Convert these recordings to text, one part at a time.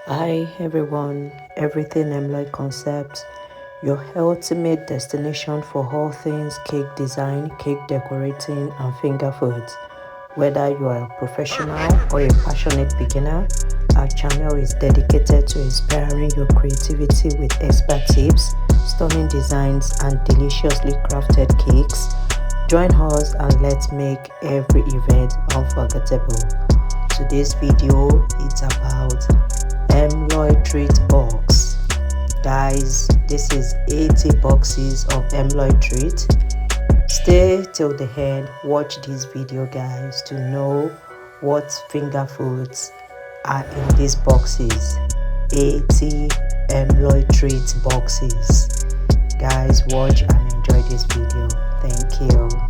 Hi everyone, everything EmloyConcepts, your ultimate destination for all things cake design, cake decorating, and finger foods. Whether you are a professional or a passionate beginner, our channel is dedicated to inspiring your creativity with expert tips, stunning designs, and deliciously crafted cakes. Join us and let's make every event unforgettable. Today's video is about Emloy treat box. Guys, this is 80 boxes of Emloy treat. Stay till the end, watch this video guys to know what finger foods are in these boxes. 80 Emloy treat boxes. Guys, watch and enjoy this video. Thank you.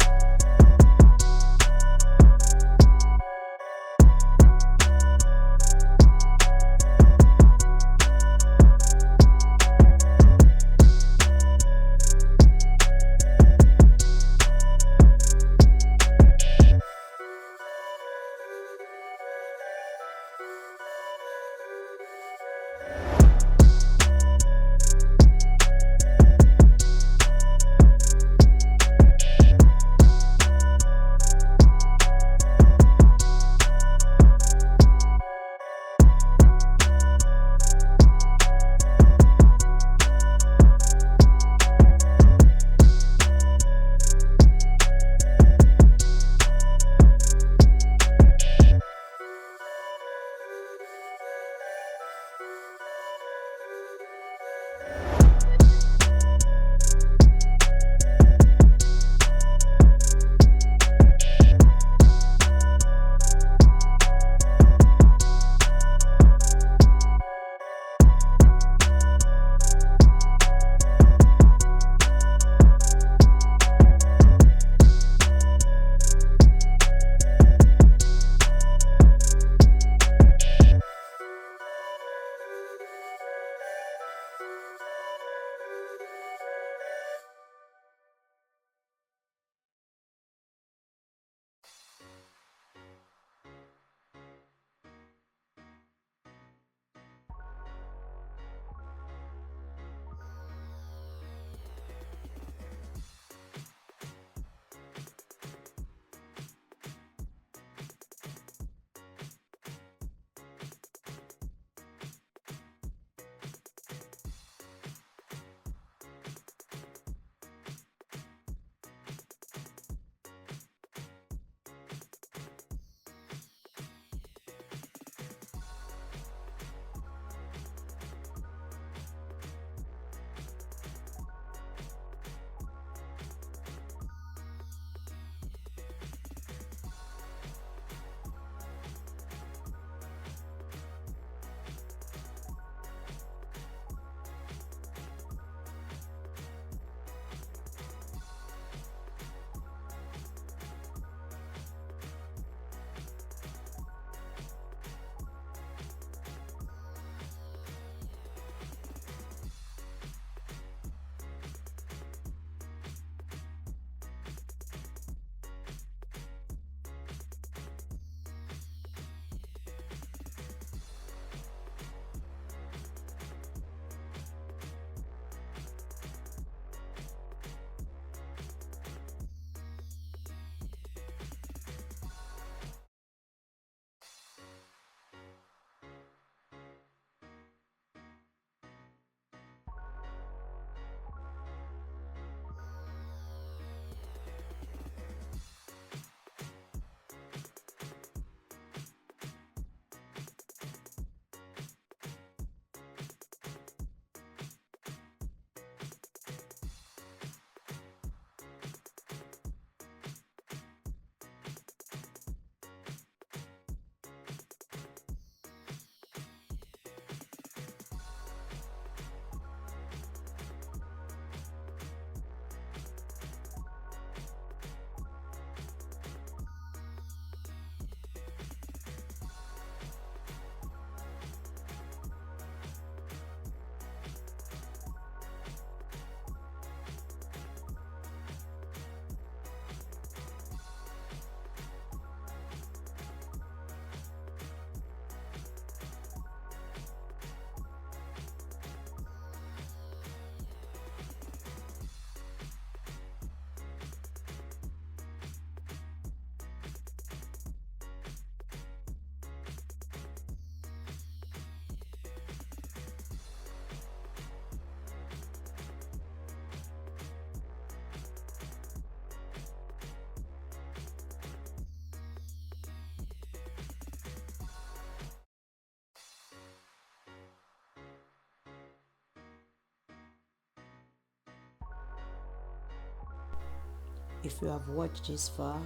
If you have watched this far,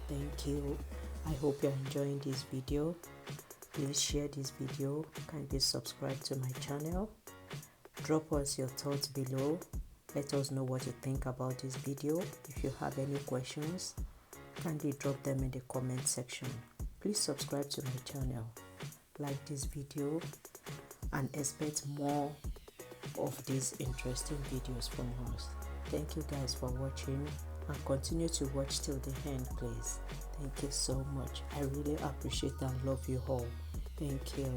thank you. I hope you're enjoying this video. Please share this video. Kindly subscribe to my channel. Drop us your thoughts below. Let us know what you think about this video. If you have any questions, kindly drop them in the comment section. Please subscribe to my channel, like this video, and expect more of these interesting videos from us. Thank you guys for watching, and continue to watch till the end, please. Thank you so much. I really appreciate and love you all. Thank you.